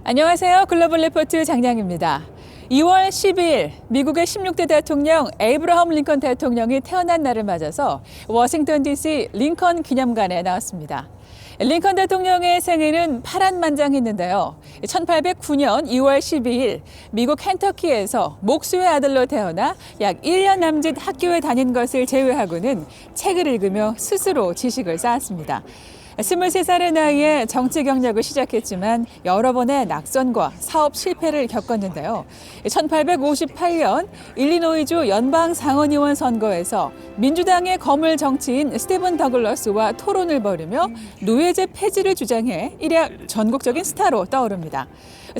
안녕하세요. 글로벌 리포트 장량입니다. 2월 12일 미국의 16대 대통령 에이브러함 링컨 대통령이 태어난 날을 맞아서 워싱턴 DC 링컨 기념관에 나왔습니다. 링컨 대통령의 생애는 파란만장했는데요. 1809년 2월 12일 미국 켄터키에서 목수의 아들로 태어나 약 1년 남짓 학교에 다닌 것을 제외하고는 책을 읽으며 스스로 지식을 쌓았습니다. 23살의 나이에 정치 경력을 시작했지만 여러 번의 낙선과 사업 실패를 겪었는데요. 1858년 일리노이주 연방 상원의원 선거에서 민주당의 거물 정치인 스티븐 더글러스와 토론을 벌이며 노예제 폐지를 주장해 일약 전국적인 스타로 떠오릅니다.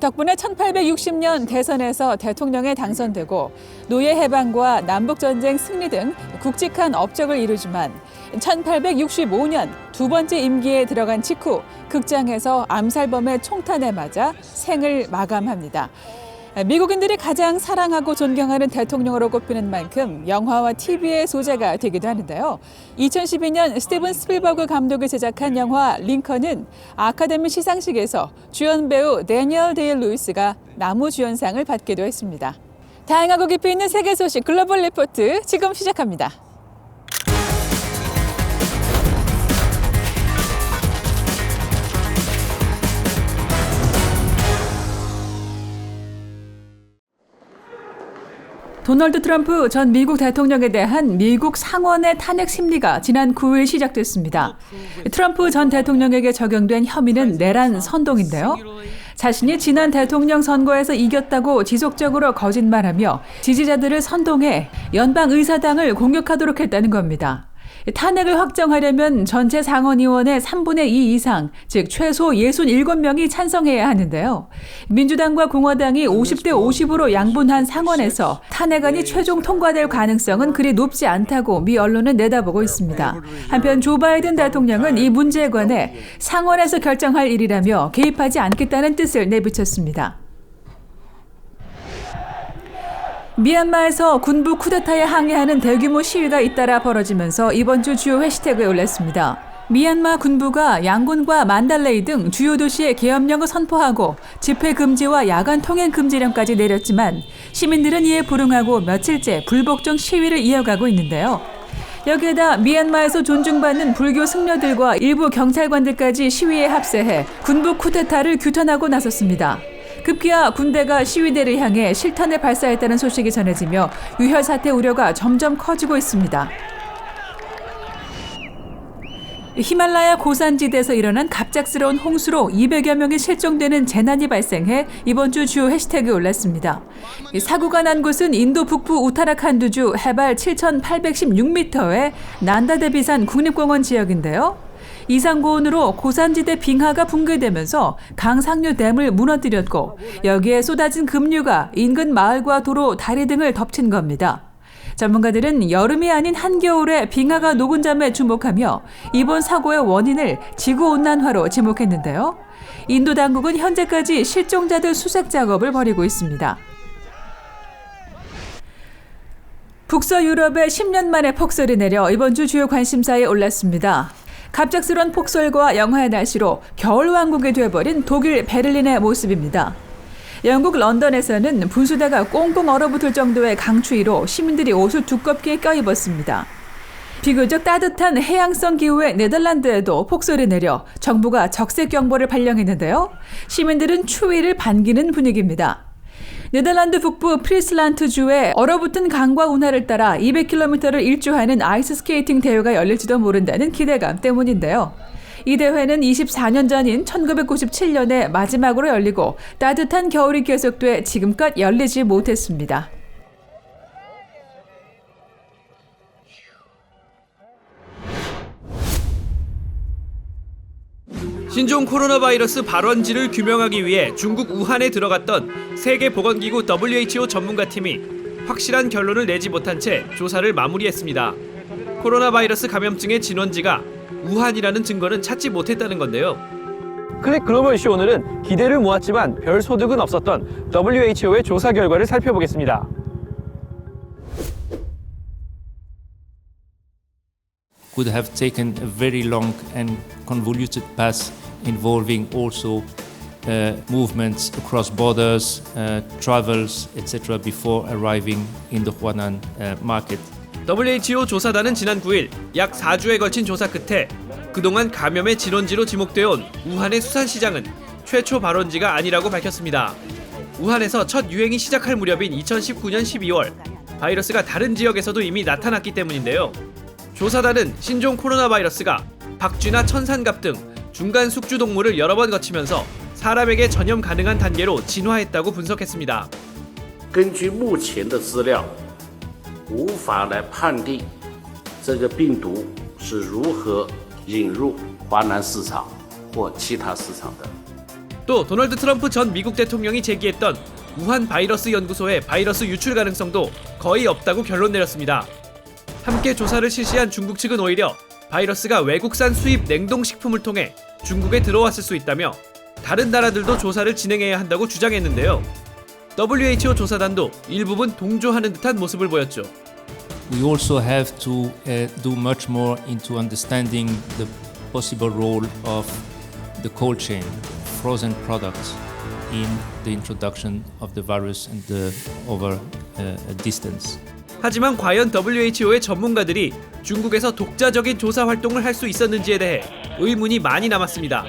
덕분에 1860년 대선에서 대통령에 당선되고 노예 해방과 남북전쟁 승리 등 굵직한 업적을 이루지만 1865년 두 번째 임기에 들어간 직후 극장에서 암살범의 총탄에 맞아 생을 마감합니다. 미국인들이 가장 사랑하고 존경하는 대통령으로 꼽히는 만큼 영화와 TV의 소재가 되기도 하는데요. 2012년 스티븐 스필버그 감독이 제작한 영화 링컨은 아카데미 시상식에서 주연 배우 데니얼 데이 루이스가 나무주연상을 받기도 했습니다. 다양하고 깊이 있는 세계 소식 글로벌 리포트 지금 시작합니다. 도널드 트럼프 전 미국 대통령에 대한 미국 상원의 탄핵 심리가 지난 9일 시작됐습니다. 트럼프 전 대통령에게 적용된 혐의는 내란 선동인데요. 자신이 지난 대통령 선거에서 이겼다고 지속적으로 거짓말하며 지지자들을 선동해 연방의사당을 공격하도록 했다는 겁니다. 탄핵을 확정하려면 전체 상원의원의 3분의 2 이상, 즉 최소 67명이 찬성해야 하는데요. 민주당과 공화당이 50대 50으로 양분한 상원에서 탄핵안이 최종 통과될 가능성은 그리 높지 않다고 미 언론은 내다보고 있습니다. 한편 조 바이든 대통령은 이 문제에 관해 상원에서 결정할 일이라며 개입하지 않겠다는 뜻을 내비쳤습니다. 미얀마에서 군부 쿠데타에 항의하는 대규모 시위가 잇따라 벌어지면서 이번 주 주요 해시태그에 올랐습니다. 미얀마 군부가 양곤과 만달레이 등 주요 도시에 계엄령을 선포하고 집회 금지와 야간 통행 금지령까지 내렸지만 시민들은 이에 불응하고 며칠째 불복종 시위를 이어가고 있는데요. 여기에다 미얀마에서 존중받는 불교 승려들과 일부 경찰관들까지 시위에 합세해 군부 쿠데타를 규탄하고 나섰습니다. 급기야 군대가 시위대를 향해 실탄을 발사했다는 소식이 전해지며 유혈 사태 우려가 점점 커지고 있습니다. 히말라야 고산지대에서 일어난 갑작스러운 홍수로 200여 명이 실종되는 재난이 발생해 이번 주 주요 해시태그에 올랐습니다. 사고가 난 곳은 인도 북부 우타라칸두주 해발 7,816m의 난다데비산 국립공원 지역인데요. 이상고온으로 고산지대 빙하가 붕괴되면서 강상류 댐을 무너뜨렸고 여기에 쏟아진 급류가 인근 마을과 도로, 다리 등을 덮친 겁니다. 전문가들은 여름이 아닌 한겨울에 빙하가 녹은 점에 주목하며 이번 사고의 원인을 지구온난화로 지목했는데요. 인도 당국은 현재까지 실종자들 수색 작업을 벌이고 있습니다. 북서유럽에 10년 만에 폭설이 내려 이번 주 주요 관심사에 올랐습니다. 갑작스러운 폭설과 영하의 날씨로 겨울왕국이 되어버린 독일 베를린의 모습입니다. 영국 런던에서는 분수대가 꽁꽁 얼어붙을 정도의 강추위로 시민들이 옷을 두껍게 껴입었습니다. 비교적 따뜻한 해양성 기후의 네덜란드에도 폭설이 내려 정부가 적색경보를 발령했는데요. 시민들은 추위를 반기는 분위기입니다. 네덜란드 북부 프리슬란트주에 얼어붙은 강과 운하를 따라 200km를 일주하는 아이스스케이팅 대회가 열릴지도 모른다는 기대감 때문인데요. 이 대회는 24년 전인 1997년에 마지막으로 열리고 따뜻한 겨울이 계속돼 지금껏 열리지 못했습니다. 신종 코로나 바이러스 발원지를 규명하기 위해 중국 우한에 들어갔던 세계보건기구 WHO 전문가팀이 확실한 결론을 내지 못한 채 조사를 마무리했습니다. 코로나 바이러스 감염증의 진원지가 우한이라는 증거는 찾지 못했다는 건데요. 클릭 글로벌 이슈 오늘은 기대를 모았지만 별 소득은 없었던 WHO의 조사 결과를 살펴보겠습니다. Could have taken a very long and convoluted path involving also movements across borders, travels, etc. before arriving in the Huanan market. WHO 조사단은 지난 9일 약 4주에 걸친 조사 끝에 그동안 감염의 진원지로 지목되어 온 우한의 수산시장은 최초 발원지가 아니라고 밝혔습니다. 우한에서 첫 유행이 시작할 무렵인 2019년 12월 바이러스가 다른 지역에서도 이미 나타났기 때문인데요. 조사단은 신종 코로나 바이러스가 박쥐나 천산갑 등 중간 숙주 동물을 여러 번 거치면서 사람에게 전염 가능한 단계로 진화했다고 분석했습니다. 根据目前的资料，无法来判定这个病毒是如何引入华南市场或其他市场的。 또 도널드 트럼프 전 미국 대통령이 제기했던 우한 바이러스 연구소의 바이러스 유출 가능성도 거의 없다고 결론 내렸습니다. 함께 조사를 실시한 중국 측은 오히려 바이러스가 외국산 수입 냉동식품을 통해 중국에 들어왔을 수 있다며 다른 나라들도 조사를 진행해야 한다고 주장했는데요. WHO 조사단도 일부분 동조하는 듯한 모습을 보였죠. We also have to do much more into understanding the possible role of the cold chain, frozen products, in the introduction of the virus and over a distance. 하지만 과연 WHO의 전문가들이 중국에서 독자적인 조사 활동을 할 수 있었는지에 대해 의문이 많이 남았습니다.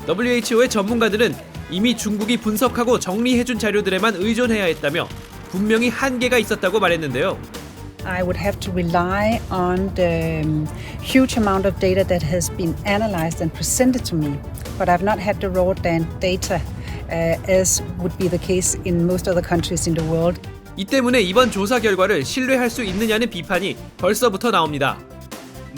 WHO의 전문가들은 이미 중국이 분석하고 정리해준 자료들에만 의존해야 했다며 분명히 한계가 있었다고 말했는데요. I would have to rely on the huge amount of data that has been analyzed and presented to me, but I've not had the raw data as would be the case in most other countries in the world. 이 때문에 이번 조사 결과를 신뢰할 수 있느냐는 비판이 벌써부터 나옵니다.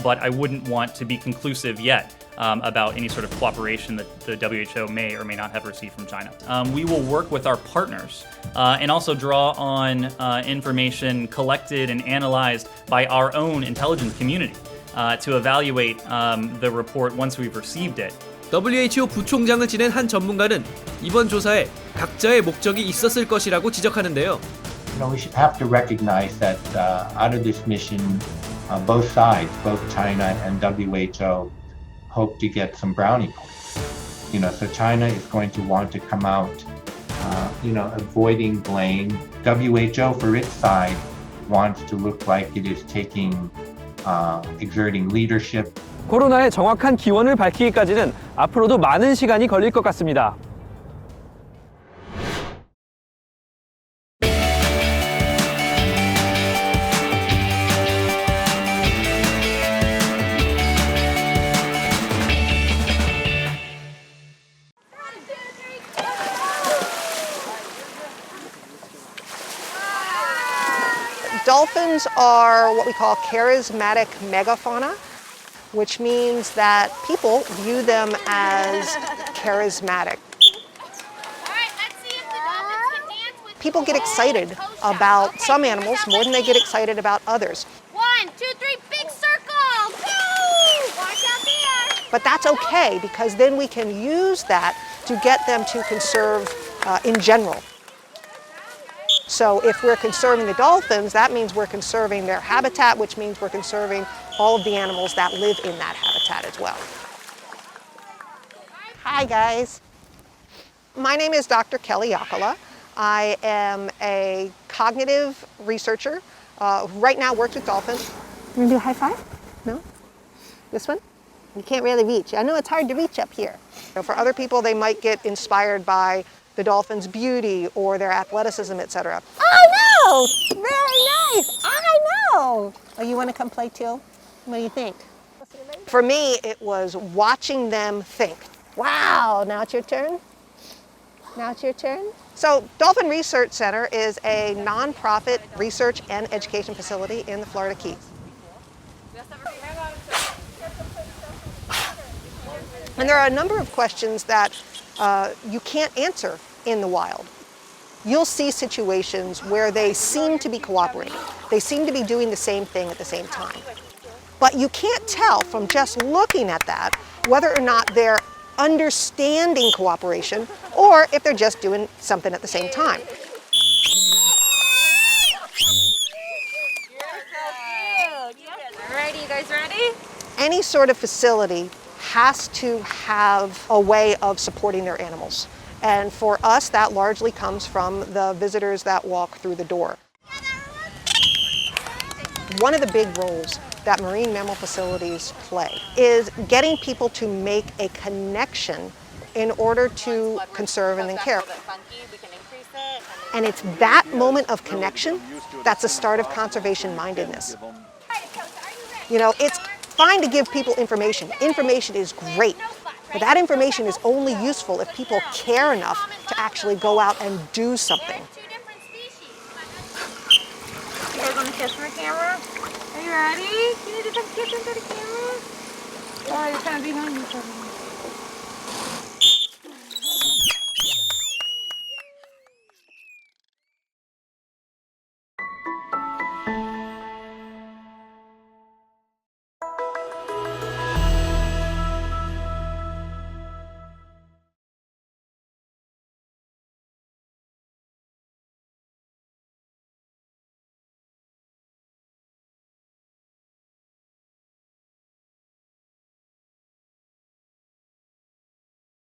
But I wouldn't want to be conclusive yet about any sort of cooperation that the WHO may or may not have received from China. We will work with our partners and also draw on information collected and analyzed by our own intelligence community to evaluate the report once we've received it. WHO 부총장을 지낸 한 전문가는 이번 조사에 각자의 목적이 있었을 것이라고 지적하는데요. We should have to recognize that out of this mission, both sides, both China and WHO, hope to get some brownie points. So China is going to want to come out, avoiding blame. WHO, for its side, wants to look like it is exerting leadership. 코로나의 정확한 기원을 밝히기까지는 앞으로도 많은 시간이 걸릴 것 같습니다. Dolphins are what we call charismatic megafauna, which means that people view them as charismatic. People get excited about some animals more than they get excited about others. 1, 2, 3, big circle! Woo! Watch out there! But that's okay because then we can use that to get them to conserve in general. So if we're conserving the dolphins, that means we're conserving their habitat, which means we're conserving all of the animals that live in that habitat as well. Hi, guys. My name is Dr. Kelly Yakala. I am a cognitive researcher. Right now works with dolphins. You wanna do a high five? No? This one? You can't really reach. I know it's hard to reach up here. For other people, they might get inspired by the dolphin's beauty or their athleticism, etc. I know! Very nice! I know! Oh, you want to come play too? What do you think? For me, it was watching them think. Wow, now it's your turn? Now it's your turn? So, Dolphin Research Center is a nonprofit research and education facility in the Florida Keys. And there are a number of questions that you can't answer in the wild. You'll see situations where they seem to be cooperating. They seem to be doing the same thing at the same time. But you can't tell from just looking at that whether or not they're understanding cooperation or if they're just doing something at the same time. Alrighty, you guys ready? Any sort of facility has to have a way of supporting their animals. And for us, that largely comes from the visitors that walk through the door. One of the big roles that marine mammal facilities play is getting people to make a connection in order to conserve and then care. And it's that moment of connection that's the start of conservation mindedness. You know, it's fine to give people information. Information is great, but that information is only useful if people care enough to actually go out and do something. You guys want to kiss for the camera? Are you ready? Can you do some kissing for the camera? Oh, you're kind of behind each other.